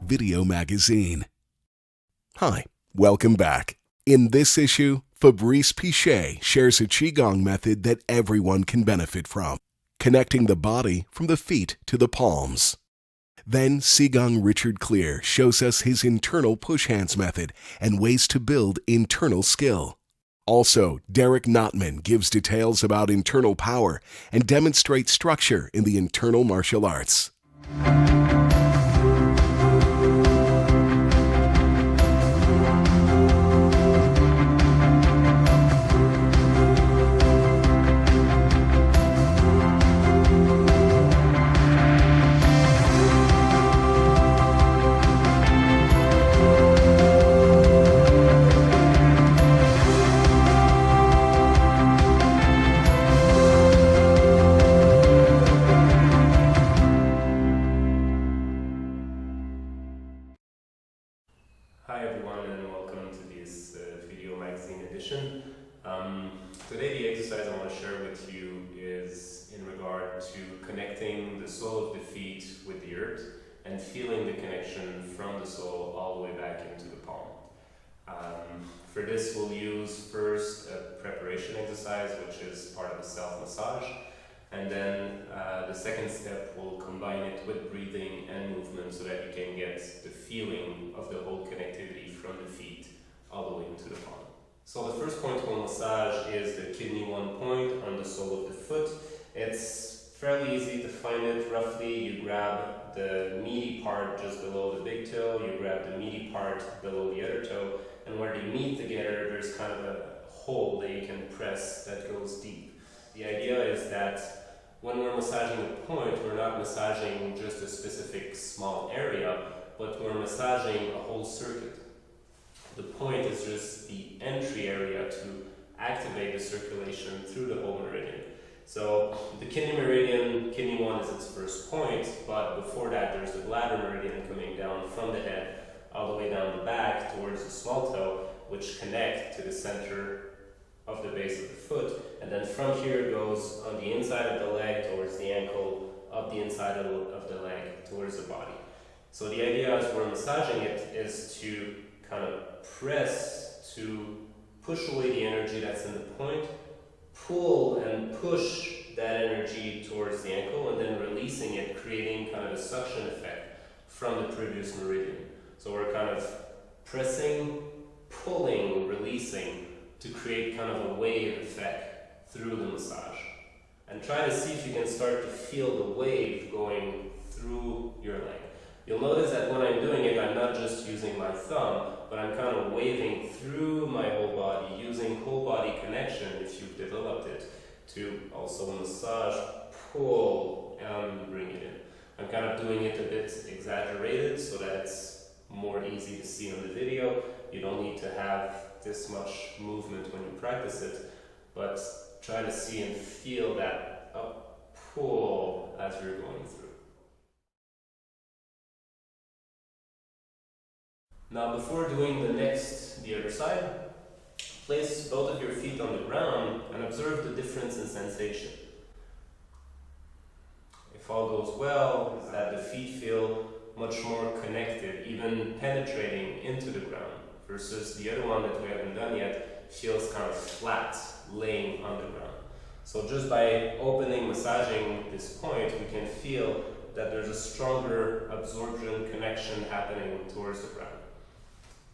video magazine. Hi, welcome back. In this issue, Fabrice Piche shares a qigong method that everyone can benefit from, connecting the body from the feet to the palms. Then Sigung Richard Clear shows us his internal push hands method and ways to build internal skill. Also, Notman gives details about internal power and demonstrates structure in the internal martial arts. Hi everyone, and welcome to this video magazine edition. Today the exercise I want to share with you is in regard to connecting the sole of the feet with the earth and feeling the connection from the sole all the way back into the palm. For this we'll use first a preparation exercise, which is part of the self-massage, and then the second step will combine it with breathing and movement so that you can get the feeling of the whole connectivity from the feet all the way into the palm. So the first point we'll massage is the kidney 1 point on the sole of the foot. It's fairly easy to find it. Roughly you grab the meaty part just below the big toe, you grab the meaty part below the other toe, and where they meet together there's kind of a hole that you can press that goes deep. The idea is that when we're massaging a point, we're not massaging just a specific small area, but we're massaging a whole circuit. The point is just the entry area to activate the circulation through the whole meridian. So the kidney meridian, kidney 1 is its first point, but before that there's the bladder meridian coming down from the head all the way down the back towards the small toe, which connect to the center of the base of the foot, and then from here goes on the inside of the leg towards the ankle, up the inside of the leg towards the body. So the idea as we're massaging it is to kind of press to push away the energy that's in the point, pull and push that energy towards the ankle, and then releasing it, creating kind of a suction effect from the previous meridian. So we're kind of pressing, pulling, releasing to create kind of a wave effect through the massage. And try to see if you can start to feel the wave going through your leg. You'll notice that when I'm doing it, I'm not just using my thumb, but I'm kind of waving through my whole body, using whole body connection, if you've developed it, to also massage, pull, and bring it in. I'm kind of doing it a bit exaggerated so that it's more easy to see on the video. You don't need to have this much movement when you practice it, but try to see and feel that up pull as you're going through. Now before doing the other side, place both of your feet on the ground and observe the difference in sensation. If all goes well, is that the feet feel much more connected, even penetrating into the ground, versus the other one that we haven't done yet feels kind of flat, laying on the ground. So just by opening, massaging this point, we can feel that there's a stronger absorption connection happening towards the ground.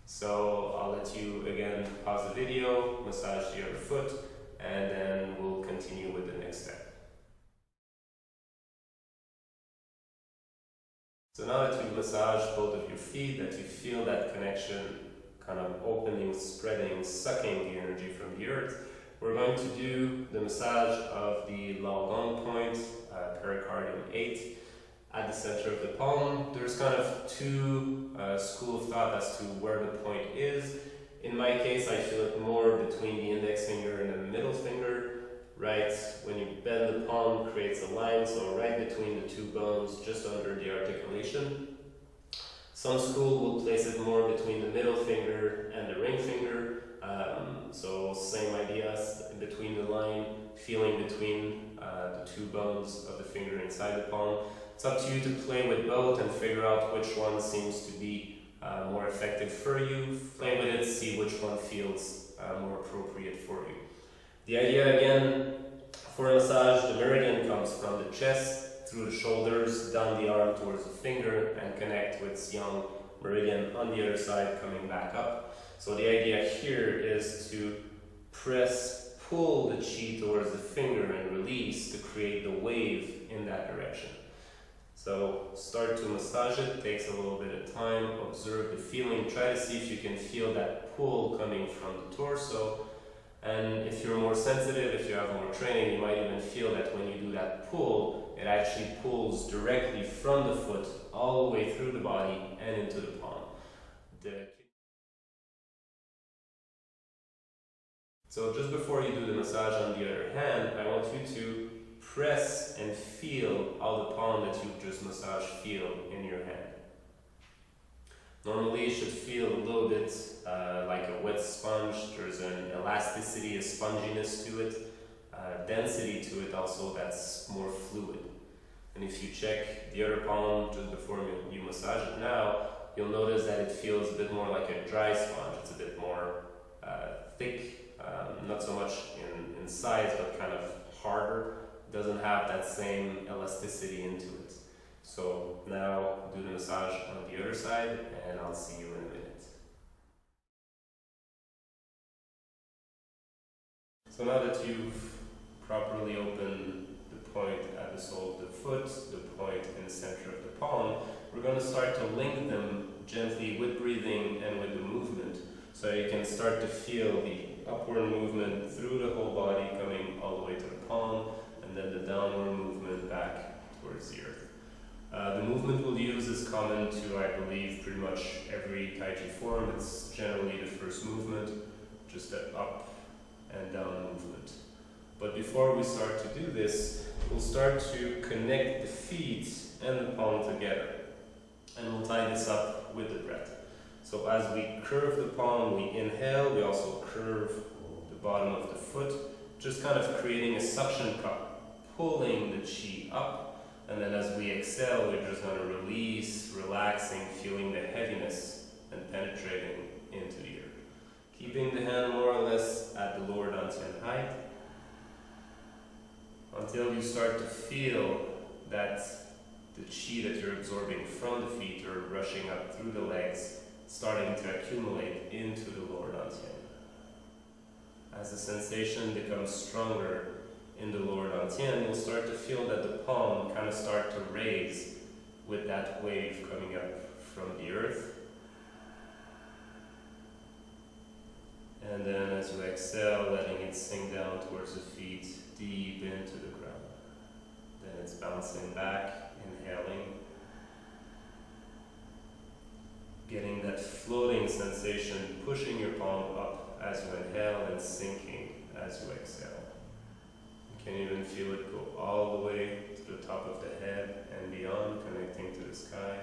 So I'll let you again pause the video, massage the other foot, and then we'll continue with the next step. So now that you've massaged both of your feet, that you feel that connection kind of opening, spreading, sucking the energy from the earth, we're going to do the massage of the long point, pericardium 8, at the center of the palm. There's kind of two school of thought as to where the point is. In my case, I feel it more between the index finger and the middle finger. Right when you bend the palm, creates a line, so right between the two bones, just under the articulation. Some school will place it more between the middle finger and the ring finger. So same ideas, in between the line, feeling between the two bones of the finger inside the palm. it's up to you to play with both and figure out which one seems to be more effective for you. Play with it, see which one feels more appropriate for you. The idea again, for a massage, the meridian comes from the chest, through the shoulders, down the arm towards the finger, and connect with Sigung meridian on the other side, coming back up. So the idea here is to pull the chi towards the finger and release to create the wave in that direction. So start to massage it, takes a little bit of time, observe the feeling, try to see if you can feel that pull coming from the torso. And if you're more sensitive, if you have more training, you might even feel that when you do that pull, it actually pulls directly from the foot all the way through the body and into the palm. So just before you do the massage on the other hand, I want you to press and feel how the palm that you've just massaged feel in your hand. Normally it should feel a little bit like a wet sponge. There's an elasticity, a sponginess to it, density to it also that's more fluid. And if you check the other palm just before you massage it now, you'll notice that it feels a bit more like a dry sponge. It's a bit more thick, not so much in size, but kind of harder. It doesn't have that same elasticity into it. So now do the massage on the other side, and I'll see you in a minute. So now that you've properly opened the point at the sole of the foot, the point in the center of the palm, we're going to start to link them gently with breathing and with the movement. So you can start to feel the upward movement through the whole body coming all the way to the palm, and then the downward movement back towards the earth. The movement we'll use is common to, I believe, pretty much every Tai Chi form. It's generally the first movement, just an up and down movement. But before we start to do this, we'll start to connect the feet and the palm together. And we'll tie this up with the breath. So as we curve the palm, we inhale, we also curve the bottom of the foot, just kind of creating a suction cup, pulling the chi up. And then as we exhale, we're just going to release, relaxing, feeling the heaviness and penetrating into the earth. Keeping the hand more or less at the lower dantian height until you start to feel that the chi that you're absorbing from the feet or rushing up through the legs starting to accumulate into the lower dantian. As the sensation becomes stronger in the lower dantian, you'll start to feel that the palm kind of start to raise with that wave coming up from the earth. And then as you exhale, letting it sink down towards the feet, deep into the ground. Then it's bouncing back, inhaling. Getting that floating sensation, pushing your palm up as you inhale and sinking as you exhale. You can even feel it go all the way to the top of the head and beyond, connecting to the sky.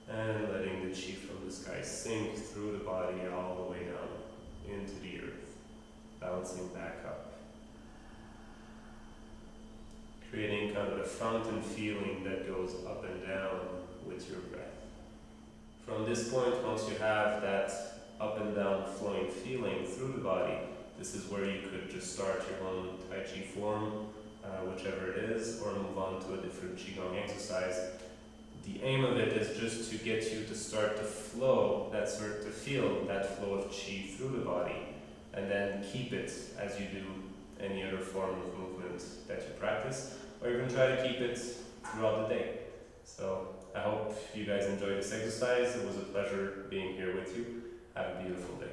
And letting the chi from the sky sink through the body all the way down into the earth, bouncing back up. Creating kind of a fountain feeling that goes up and down with your breath. From this point, once you have that up and down flowing feeling through the body, this is where you could just start your own Tai Chi form, whichever it is, or move on to a different qigong exercise. The aim of it is just to get you to start to flow, to feel that flow of chi through the body, and then keep it as you do any other form of movement that you practice, or you can try to keep it throughout the day. So I hope you guys enjoyed this exercise. It was a pleasure being here with you. Have a beautiful day.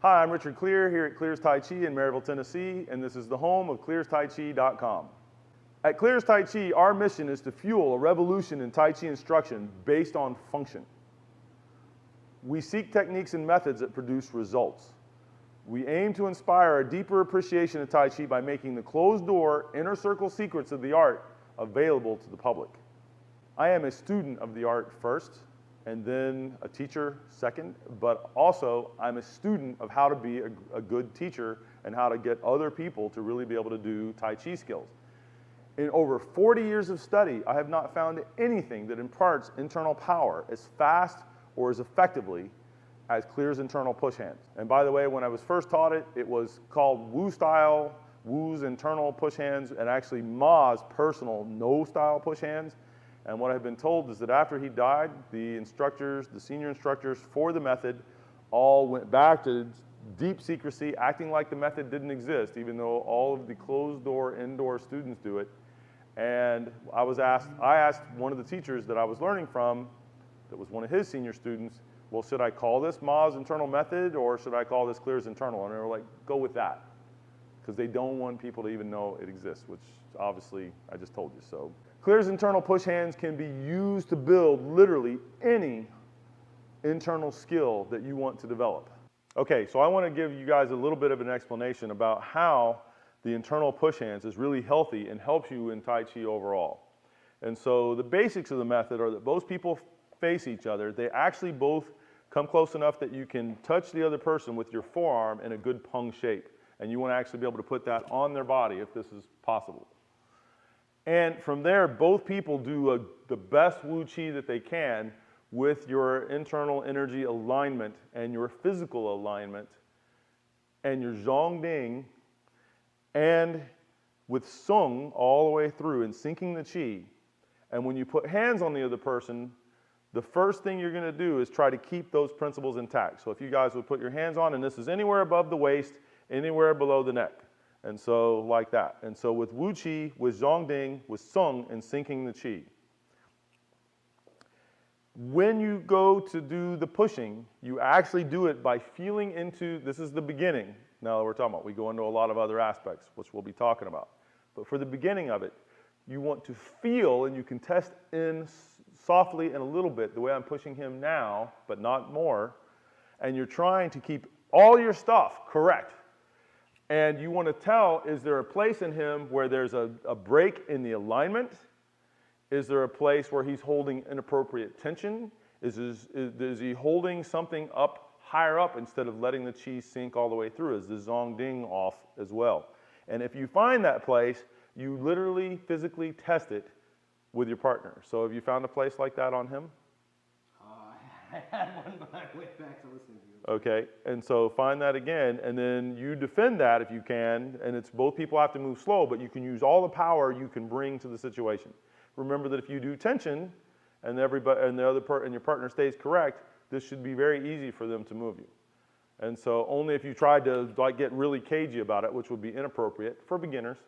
Hi, I'm Richard Clear here at Clear's Tai Chi in Maryville, Tennessee, and this is the home of clearstaichi.com. At Clear's Tai Chi, our mission is to fuel a revolution in Tai Chi instruction based on function. We seek techniques and methods that produce results. We aim to inspire a deeper appreciation of Tai Chi by making the closed-door, inner circle secrets of the art available to the public. I am a student of the art first, and then a teacher second, but also I'm a student of how to be a good teacher and how to get other people to really be able to do Tai Chi skills. In over 40 years of study, I have not found anything that imparts internal power as fast or as effectively as Clear's internal push hands. And by the way, when I was first taught it, it was called Wu style, Wu's internal push hands, and actually Ma's personal no style push hands. And what I've been told is that after he died, the instructors, the senior instructors for the method, all went back to deep secrecy, acting like the method didn't exist, even though all of the closed door indoor students do it. And I asked one of the teachers that I was learning from, that was one of his senior students, well, should I call this Ma's internal method or should I call this Clear's internal? And they were like, go with that. Because they don't want people to even know it exists, which obviously I just told you. So Clear's internal push hands can be used to build literally any internal skill that you want to develop. Okay, so I want to give you guys a little bit of an explanation about how the internal push hands is really healthy and helps you in Tai Chi overall. And so the basics of the method are that both people face each other. They actually both come close enough that you can touch the other person with your forearm in a good pung shape. And you want to actually be able to put that on their body if this is possible. And from there, both people do the best Wu Chi that they can with your internal energy alignment and your physical alignment and your Zhongding and with Sung all the way through and syncing the Qi. And when you put hands on the other person, the first thing you're going to do is try to keep those principles intact. So if you guys would put your hands on, and this is anywhere above the waist, anywhere below the neck. And so like that. And so with Wu Qi, with Zhongding, with Sung, and syncing the Qi. When you go to do the pushing, you actually do it by feeling into, this is the beginning. Now that we're talking about, we go into a lot of other aspects, which we'll be talking about. But for the beginning of it, you want to feel, and you can test in softly and a little bit, the way I'm pushing him now, but not more. And you're trying to keep all your stuff correct. And you want to tell, is there a place in him where there's a break in the alignment? Is there a place where he's holding inappropriate tension? Is he holding something up, higher up, instead of letting the Qi sink all the way through? Is the Zhongding off as well? And if you find that place, you literally physically test it with your partner. So have you found a place like that on him? I had one, but I went back to listening to you. Okay, and so find that again, and then you defend that if you can, and it's both people have to move slow, but you can use all the power you can bring to the situation. Remember that if you do tension, and your partner stays correct, this should be very easy for them to move you. And so only if you tried to get really cagey about it, which would be inappropriate for beginners,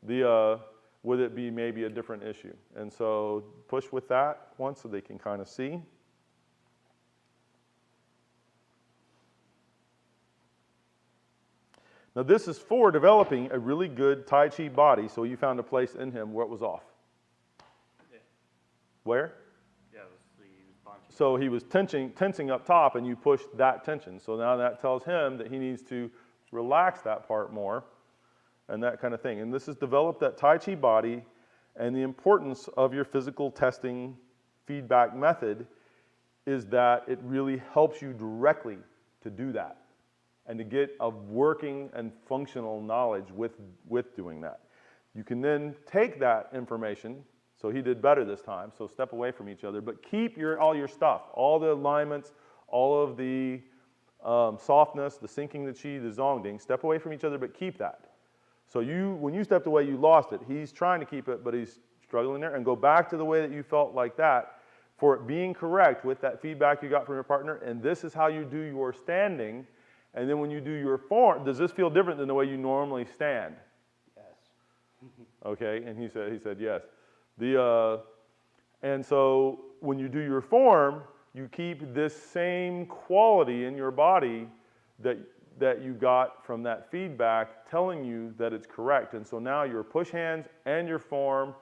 would it be maybe a different issue. And so push with that once so they can kind of see. Now this is for developing a really good Tai Chi body, so you found a place in him where it was off. Yeah. Where? Yeah, he was bunching. So he was tensing up top, and you pushed that tension. So now that tells him that he needs to relax that part more, and that kind of thing. And this has developed that Tai Chi body, and the importance of your physical testing feedback method is that it really helps you directly to do that and to get a working and functional knowledge with doing that. You can then take that information, so he did better this time, so step away from each other, but keep all your stuff, all the alignments, all of the softness, the syncing the Qi, the Zhongding, step away from each other, but keep that. So when you stepped away, you lost it. He's trying to keep it, but he's struggling there, and go back to the way that you felt like that for it being correct with that feedback you got from your partner, and this is how you do your standing. And then when you do your form, does this feel different than the way you normally stand? Yes. Okay, and he said yes. And so when you do your form, you keep this same quality in your body that you got from that feedback telling you that it's correct. And so now your push hands and your form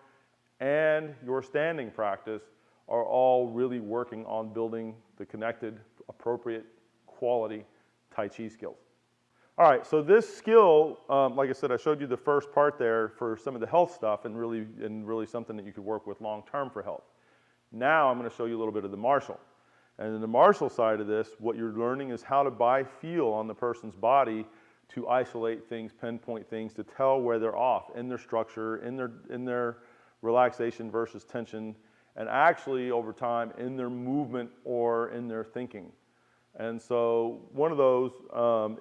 and your standing practice are all really working on building the connected, appropriate, quality Tai Chi skills. All right, so this skill, like I said, I showed you the first part there for some of the health stuff and really something that you could work with long term for health. Now I'm going to show you a little bit of the martial. And in the martial side of this, what you're learning is how to buy feel on the person's body to isolate things, pinpoint things, to tell where they're off in their structure, in their relaxation versus tension, and actually over time in their movement or in their thinking. And so one of those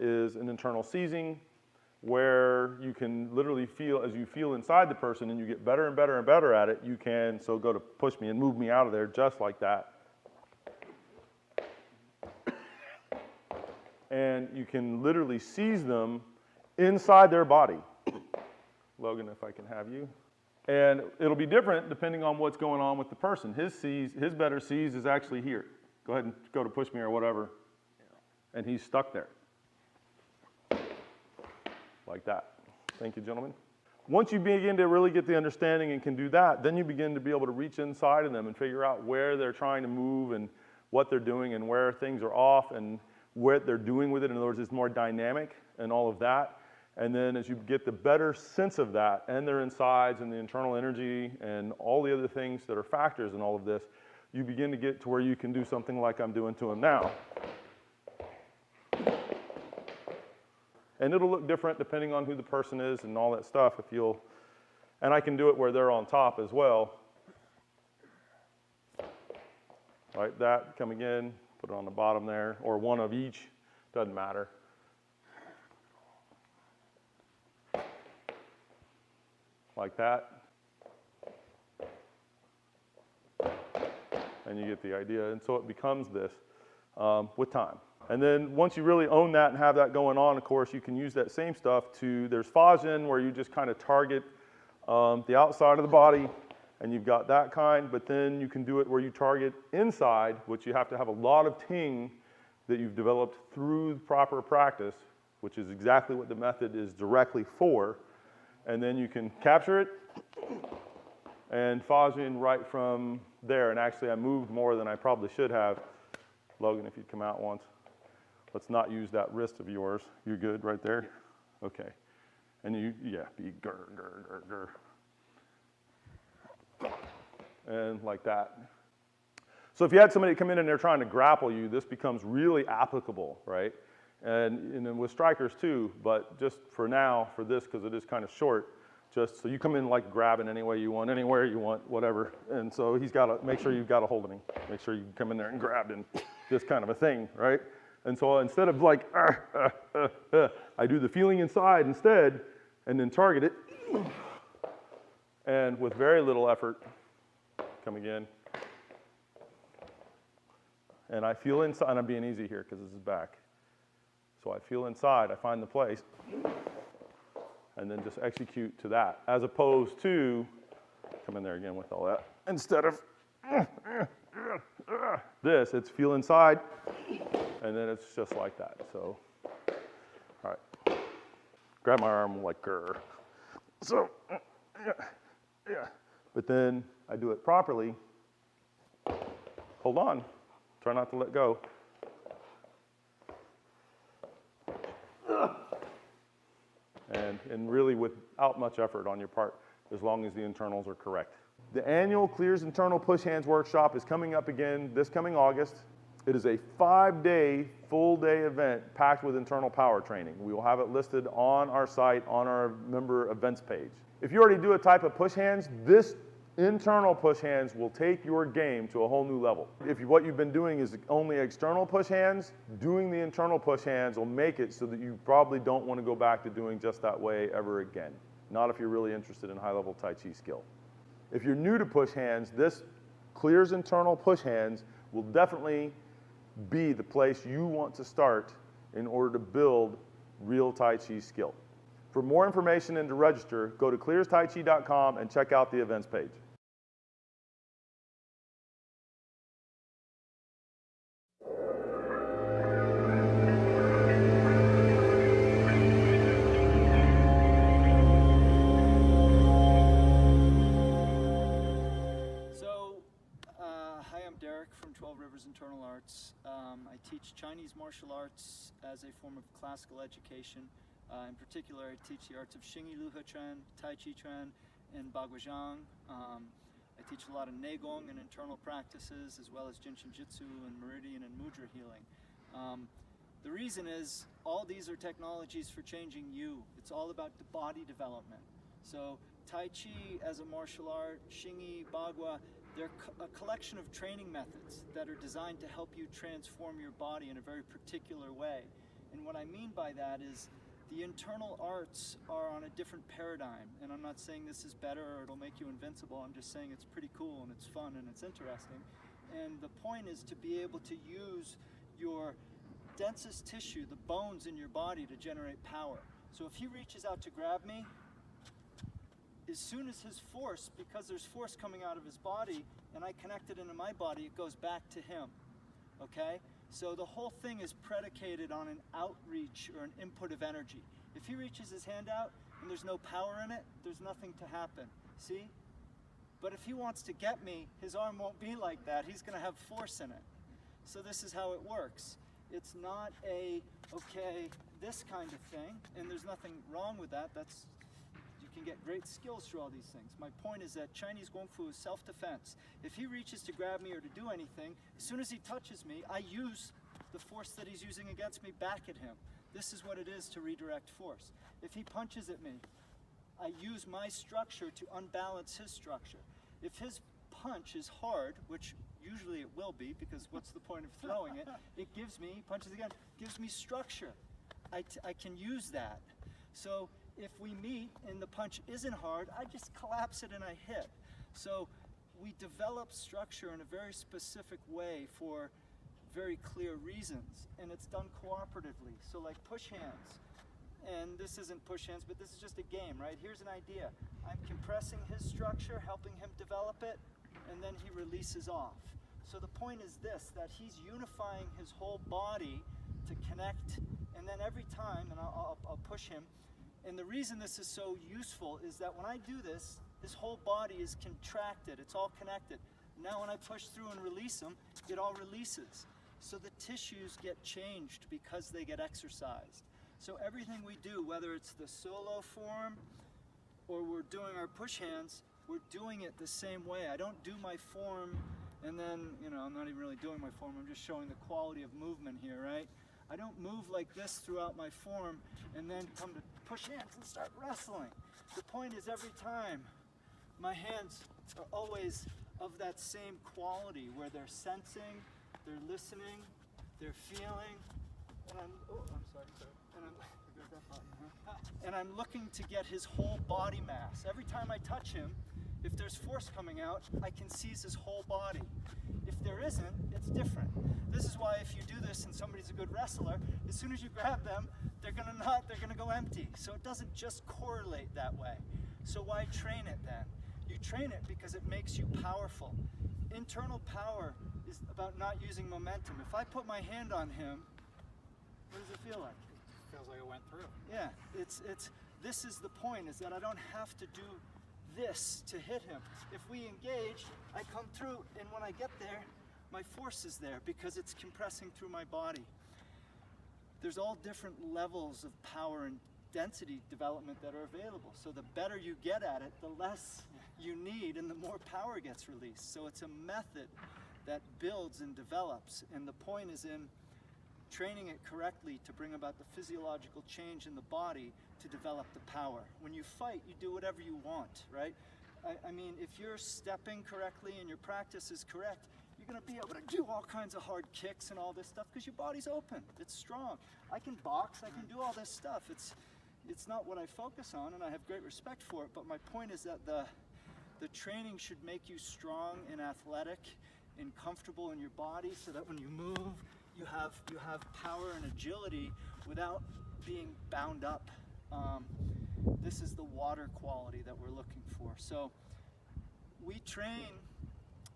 is an internal seizing, where you can literally feel, as you feel inside the person and you get better and better and better at it, you can, so go to push me and move me out of there just like that. And you can literally seize them inside their body. Logan, if I can have you. And it'll be different depending on what's going on with the person. His better seize is actually here. Go ahead and go to push me or whatever. And he's stuck there. Like that. Thank you, gentlemen. Once you begin to really get the understanding and can do that, then you begin to be able to reach inside of them and figure out where they're trying to move and what they're doing and where things are off and what they're doing with it. In other words, it's more dynamic and all of that. And then as you get the better sense of that and their insides and the internal energy and all the other things that are factors in all of this, you begin to get to where you can do something like I'm doing to him now. And it'll look different depending on who the person is and all that stuff. And I can do it where they're on top as well. Like that, coming in, put it on the bottom there, or one of each, doesn't matter. Like that. And you get the idea. And so it becomes this with time. And then once you really own that and have that going on, of course, you can use that same stuff there's Fajin, where you just kind of target the outside of the body, and you've got that kind, but then you can do it where you target inside, which you have to have a lot of ting that you've developed through proper practice, which is exactly what the method is directly for. And then you can capture it and Fajin right from there. And actually, I moved more than I probably should have. Logan, if you'd come out once. Let's not use that wrist of yours. You're good right there? Okay. And be gur, gur, gur, gur. And like that. So if you had somebody come in and they're trying to grapple you, this becomes really applicable, right? And with strikers too, but just for now, for this, because it is kind of short, just so you come in like grabbing any way you want, anywhere you want, whatever. And so he's got to make sure you've got a hold of him. Make sure you can come in there and grab and this kind of a thing, right? And so instead of like, I do the feeling inside instead, and then target it. And with very little effort, come again. And I feel inside, and I'm being easy here because this is back. So I feel inside, I find the place, and then just execute to that, as opposed to, come in there again with all that, instead of this, it's feel inside, and then it's just like that. So, all right, grab my arm like grr. So, yeah, but then I do it properly. Hold on, try not to let go. And really without much effort on your part, as long as the internals are correct. The annual Clear's Internal Push Hands Workshop is coming up again this coming August. It is a 5-day, full-day event packed with internal power training. We will have it listed on our site, on our member events page. If you already do a type of push hands, this internal push hands will take your game to a whole new level. If what you've been doing is only external push hands, doing the internal push hands will make it so that you probably don't want to go back to doing just that way ever again. Not if you're really interested in high-level Tai Chi skill. If you're new to push hands, this Clear's Internal Push Hands will definitely be the place you want to start in order to build real Tai Chi skill. For more information and to register, go to clearstaichi.com and check out the events page. covers internal arts. I teach Chinese martial arts as a form of classical education. In particular, I teach the arts of Xingyi Luhe Chuan, Tai Chi Chuan, and Baguazhang. I teach a lot of Neigong and internal practices, as well as Jinshin Jitsu and Meridian and Mudra healing. The reason is, all these are technologies for changing you. It's all about the body development. So Tai Chi as a martial art, Xingyi, Bagua, they're a collection of training methods that are designed to help you transform your body in a very particular way. And what I mean by that is, the internal arts are on a different paradigm, and I'm not saying this is better or it'll make you invincible. I'm just saying it's pretty cool and it's fun and it's interesting. And the point is to be able to use your densest tissue, the bones in your body, to generate power. So if he reaches out to grab me, as soon as his force, because there's force coming out of his body and I connect it into my body, it goes back to him, okay? So the whole thing is predicated on an outreach or an input of energy. If he reaches his hand out and there's no power in it, there's nothing to happen, see? But if he wants to get me, his arm won't be like that. He's gonna have force in it. So this is how it works. It's not a, okay, this kind of thing, and there's nothing wrong with that. You can get great skills through all these things. My point is that Chinese Kung Fu is self-defense. If he reaches to grab me or to do anything, as soon as he touches me, I use the force that he's using against me back at him. This is what it is to redirect force. If he punches at me, I use my structure to unbalance his structure. If his punch is hard, which usually it will be, because what's the point of throwing it? It gives me, punches again, gives me structure. I can use that. So if we meet and the punch isn't hard, I just collapse it and I hit. So we develop structure in a very specific way for very clear reasons, and it's done cooperatively. So like push hands, and this isn't push hands, but this is just a game, right? Here's an idea. I'm compressing his structure, helping him develop it, and then he releases off. So the point is this, that he's unifying his whole body to connect, and then every time, and I'll push him, and the reason this is so useful is that when I do this, his whole body is contracted, it's all connected. Now when I push through and release him, it all releases. So the tissues get changed because they get exercised. So everything we do, whether it's the solo form or we're doing our push hands, we're doing it the same way. I don't do my form and then, I'm not even really doing my form, I'm just showing the quality of movement here, right? I don't move like this throughout my form and then come to push hands and start wrestling. The point is every time, my hands are always of that same quality where they're sensing, they're listening, they're feeling, and I'm looking to get his whole body mass. Every time I touch him, if there's force coming out, I can seize his whole body. If there isn't, it's different. This is why if you do this and somebody's a good wrestler, as soon as you grab them, they're gonna go empty. So it doesn't just correlate that way. So why train it then? You train it because it makes you powerful. Internal power is about not using momentum. If I put my hand on him, what does it feel like? It feels like it went through. Yeah, this is the point, is that I don't have to do this to hit him. If we engage, I come through, and when I get there, my force is there because it's compressing through my body. There's all different levels of power and density development that are available. So the better you get at it, the less you need and the more power gets released. So it's a method that builds and develops, and the point is in training it correctly to bring about the physiological change in the body to develop the power. When you fight, you do whatever you want, right? I mean, if you're stepping correctly and your practice is correct, you're gonna be able to do all kinds of hard kicks and all this stuff because your body's open, it's strong. I can box, I can do all this stuff. It's not what I focus on, and I have great respect for it, but my point is that the training should make you strong and athletic and comfortable in your body so that when you move, you have power and agility without being bound up. This is the water quality that we're looking for. So we train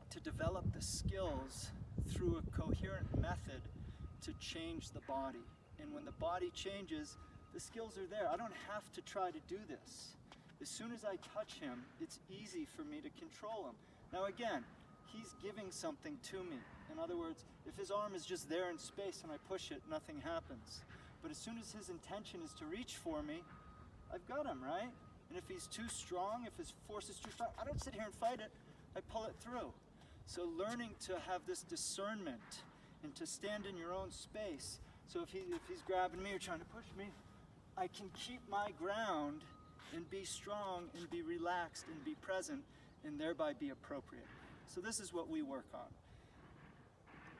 to develop the skills through a coherent method to change the body. And when the body changes, the skills are there. I don't have to try to do this. As soon as I touch him, it's easy for me to control him. Now again, he's giving something to me. In other words, if his arm is just there in space and I push it, nothing happens. But as soon as his intention is to reach for me, I've got him, right? And if he's too strong, if his force is too strong, I don't sit here and fight it, I pull it through. So learning to have this discernment and to stand in your own space. So if he's grabbing me or trying to push me, I can keep my ground and be strong and be relaxed and be present and thereby be appropriate. So this is what we work on.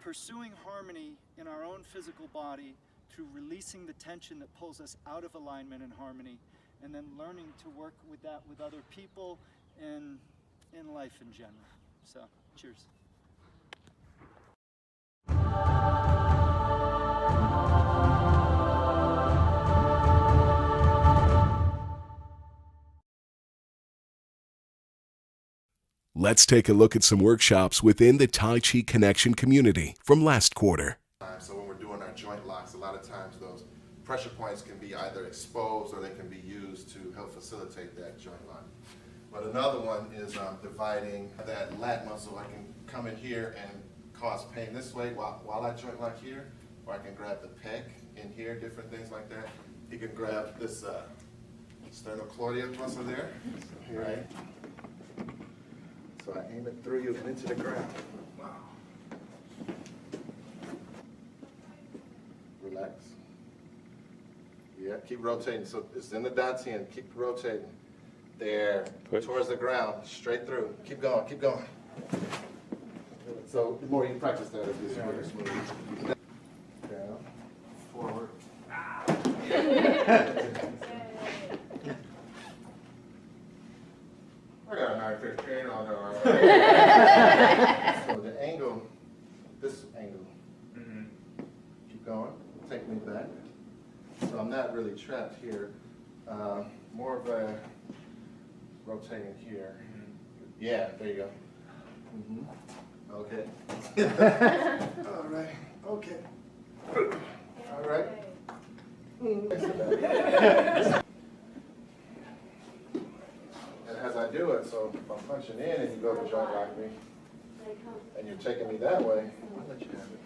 Pursuing harmony in our own physical body through releasing the tension that pulls us out of alignment and harmony, and then learning to work with that with other people and in life in general. So, cheers. Let's take a look at some workshops within the Tai Chi Connection community from last quarter. So when we're doing our joint locks, a lot of times those pressure points can be either exposed or they can be used to help facilitate that joint lock. But another one is dividing that lat muscle. I can come in here and cause pain this way while I joint lock here, or I can grab the pec in here, different things like that. You can grab this sternocleidomastoid muscle there, right? So I aim it through you and into the ground. Wow. Relax. Yeah, keep rotating. So it's in the dantian. Keep rotating. There, towards the ground, straight through. Keep going, keep going. So the more you practice that, it gets more smooth. Down, forward. I got a 915 on there. So the angle, this angle. Keep going. Take me back. So I'm not really trapped here. More of a rotating here. Yeah, there you go. Okay. All right. Okay. All right. And as I do it, so if I'm punching in and you go to joint lock me, and you're taking me that way, I'll let you have it.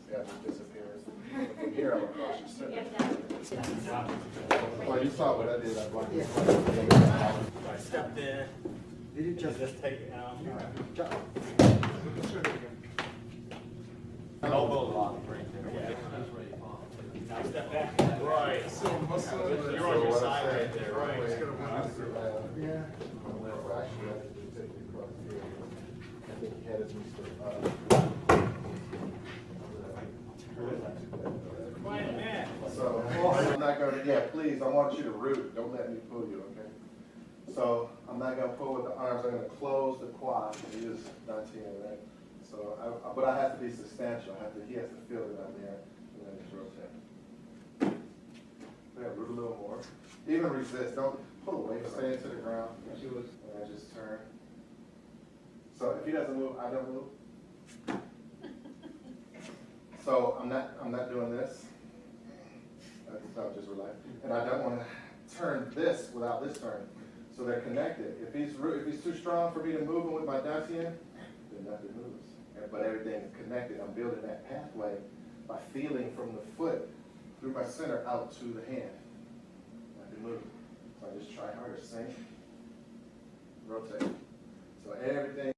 See how it disappears. From here, I'm across your center. Well, you saw what I did. I blocked it. I stepped in. Did you just take it out. An elbow lock right there? Yeah. Now step back. Right. You're on your So side what I'm right there. Right. Yeah. Actually, I did take you across here. I think he had his Quiet man. So I'm not going to, yeah, please, I want you to root. Don't let me pull you, okay? So I'm not going to pull with the arms. I'm going to close the quad and use dantian, right? So, but I have to be substantial. He has to feel it out there, and then just rotate. Yeah, root a little more. Even resist. Don't pull away. Stay into the ground. And I just turn. So if he doesn't move, I don't move. So I'm not doing this. I'll just relax. And I don't want to turn this without this turn. So they're connected. If he's too strong for me to move him with my dantian, then nothing moves. But everything is connected. I'm building that pathway by feeling from the foot through my center out to the hand. Nothing moves. So I just try harder. Sink, rotate. So everything.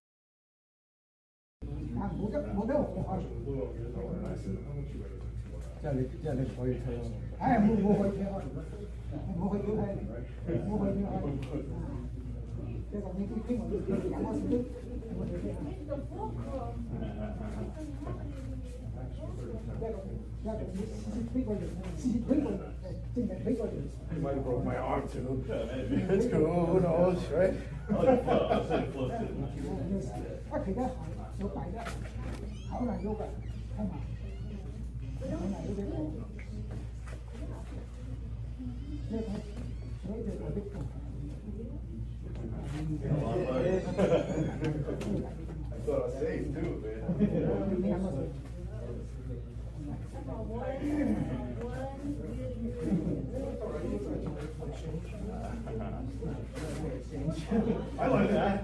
You might have broke my arm too. It's cool, who knows, right? I thought I was safe too, man. I like that.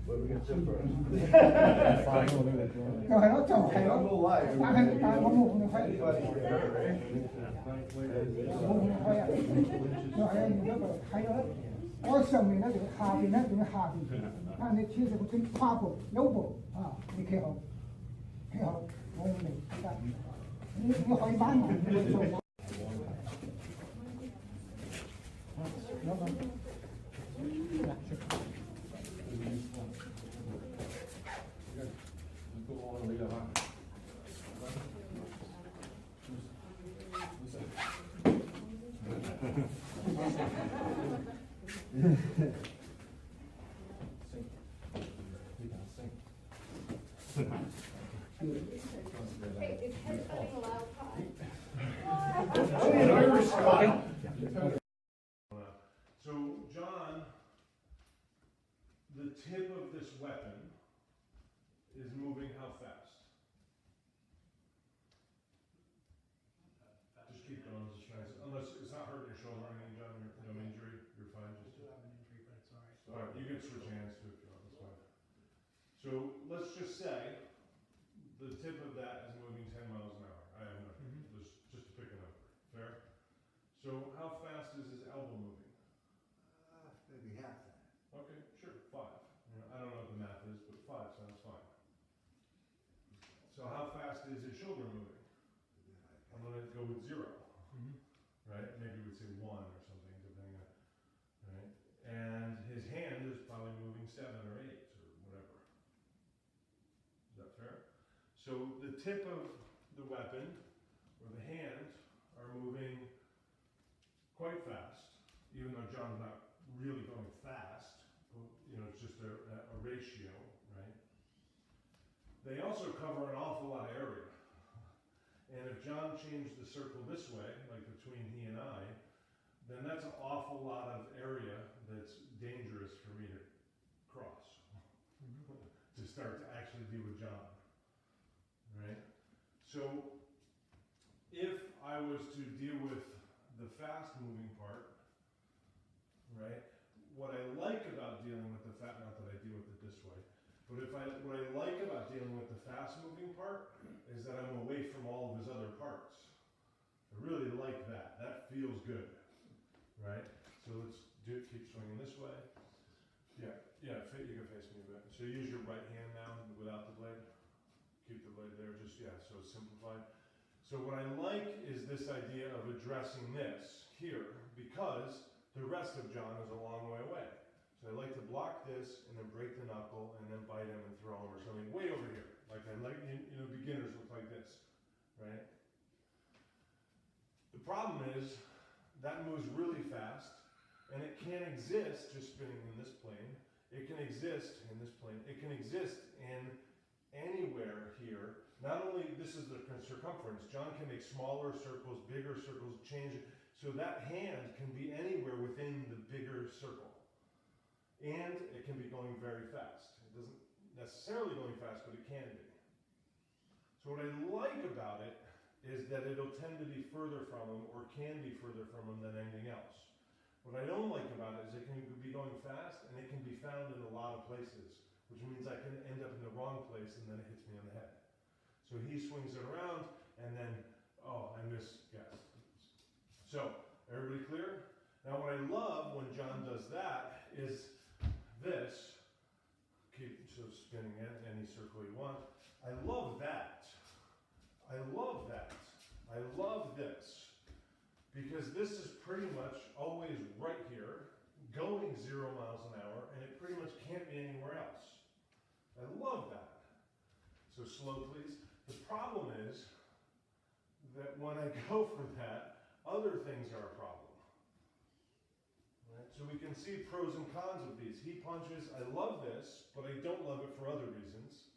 But we got some first. 就係咯，就係咯，但係我冇咁快，冇咁快啊！就係啊，而家就睇到咧，我上面咧就下邊咧仲要下邊，睇你穿住個穿胯部、腰部啊，你企好，我明得，你可以慢慢去做。So, John, the tip of this weapon is moving how fast? Just keep going, just try, unless it's not hurting your shoulder or anything, John, no injury, you're fine. Just I have an injury, but it's all right. Alright, you can switch hands too if you want, that's fine. So, let's just say the tip of that is moving 10 miles an hour. I have no, just to pick a number. Fair? So, how fast is his elbow moving? Maybe half that. Okay, sure, 5. You know, I don't know what the math is, but 5 sounds fine. So how fast is his shoulder moving? I'm going to go with 0. Right? Maybe we'd say 1 or something, depending on, right? And his hand is probably moving 7 or 8 or whatever. Is that fair? So the tip of the weapon or the hand are moving quite fast, even though John's not really going fast, you know, it's just a ratio, right? They also cover an awful lot of area. And if John changed the circle this way, like between he and I, then that's an awful lot of area that's dangerous for me to cross, to start to actually deal with John, right? So if I was to deal with the fast moving part, right? What I like about dealing with the not that I deal with it this way, but what I like about dealing with the fast moving part is that I'm away from all of his other parts. I really like that. That feels good, right? So let's keep swinging this way. Yeah, you can face me a bit. So use your right hand now without the blade. Keep the blade there, just, so it's simplified. So what I like is this idea of addressing this here, because the rest of John is a long way away. So I like to block this and then break the knuckle and then bite him and throw him or something way over here. Like I like, beginners look like this, right? The problem is that moves really fast and it can't exist just spinning in this plane. It can exist in this plane. It can exist in anywhere here. Not only, this is the circumference. John can make smaller circles, bigger circles, change it. So that hand can be anywhere within the bigger circle. And it can be going very fast. It doesn't necessarily going fast, but it can be. So what I like about it is that it'll tend to be further from him or can be further from him than anything else. What I don't like about it is it can be going fast and it can be found in a lot of places, which means I can end up in the wrong place and then it hits me on the head. So he swings it around and then, I miss, yes. So, everybody clear? Now what I love when John does that is this. Keep spinning it, any circle you want. I love that. I love that. I love this. Because this is pretty much always right here, going 0 miles an hour, and it pretty much can't be anywhere else. I love that. So slow, please. The problem is that when I go for that, other things are a problem. Right? So we can see pros and cons of these. He punches, I love this, but I don't love it for other reasons.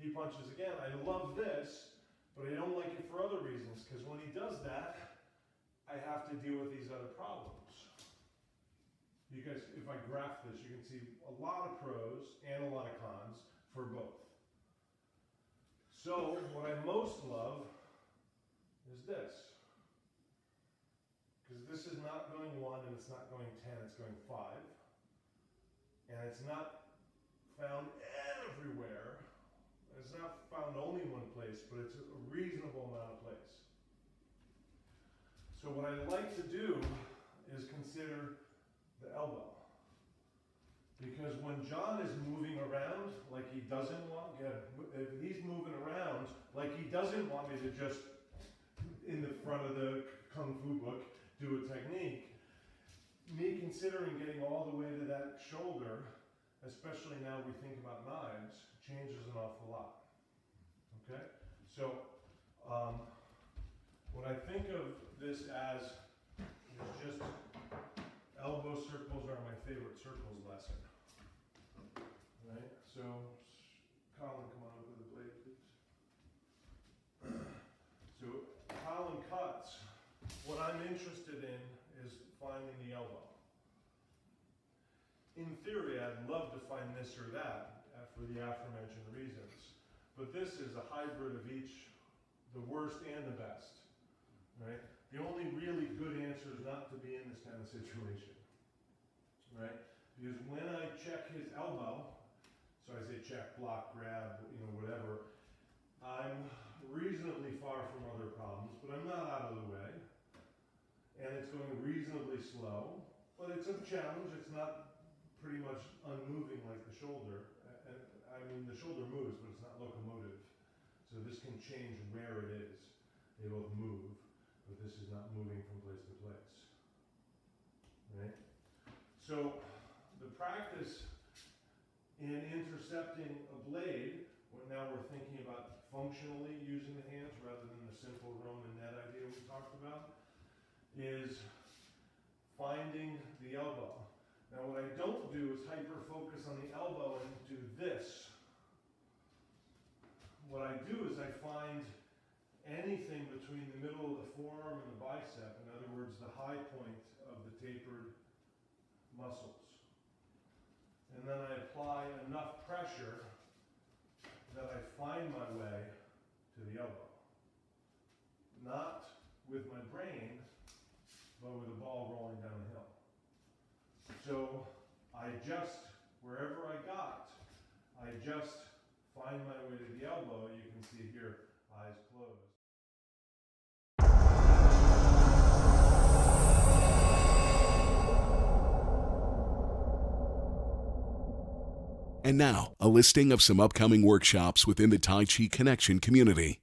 He punches again, I love this, but I don't like it for other reasons, because when he does that, I have to deal with these other problems. You guys, if I graph this, you can see a lot of pros and a lot of cons for both. So, what I most love is this. going 1 and it's not going 10, it's going 5. And it's not found everywhere. It's not found only in one place, but it's a reasonable amount of place. So what I like to do is consider the elbow. Because when John is moving around like he doesn't want, if he's moving around like he doesn't want me to just, in the front of the Kung Fu book, do a technique, me considering getting all the way to that shoulder, especially now we think about knives, changes an awful lot. Okay? So, what I think of this as is just elbow circles are my favorite circles lesson. Right? So, Colin, come on over the blade, please. So, Colin cuts. What I'm interested in is finding the elbow. In theory, I'd love to find this or that for the aforementioned reasons. But this is a hybrid of each, the worst and the best. Right? The only really good answer is not to be in this kind of situation. Right? Because when I check his elbow, so I say check, block, grab, whatever, I'm reasonably far from other problems, but I'm not out of the way. And it's going reasonably slow, but it's a challenge. It's not pretty much unmoving like the shoulder. I mean, the shoulder moves, but it's not locomotive. So this can change where it is. They both move, but this is not moving from place to place. Right? So the practice in intercepting a blade, now we're thinking about functionally using the hands rather than the simple Roman net idea we talked about, is finding the elbow. Now what I don't do is hyper-focus on the elbow and do this. What I do is I find anything between the middle of the forearm and the bicep, in other words, the high point of the tapered muscles. And then I apply enough pressure that I find my way to the elbow. Not with my brain, but with a ball rolling down a hill. So I just, wherever I got, I just find my way to the elbow. You can see here, eyes closed. And now, a listing of some upcoming workshops within the Tai Chi Connection community.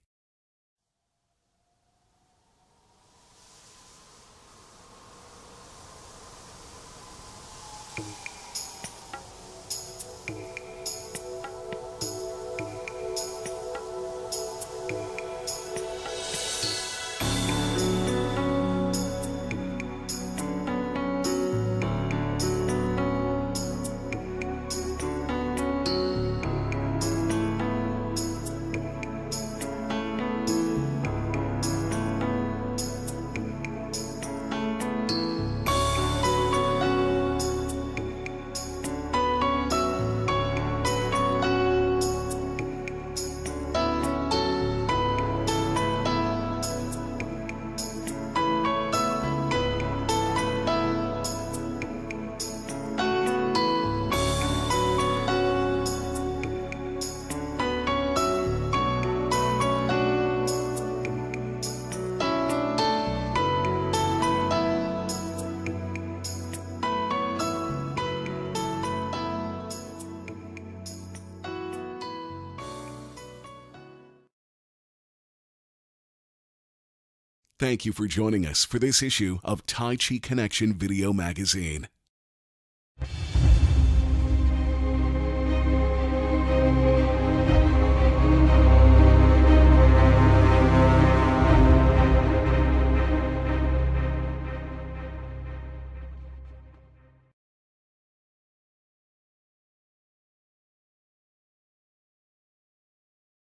Thank you for joining us for this issue of Tai Chi Connection Video Magazine.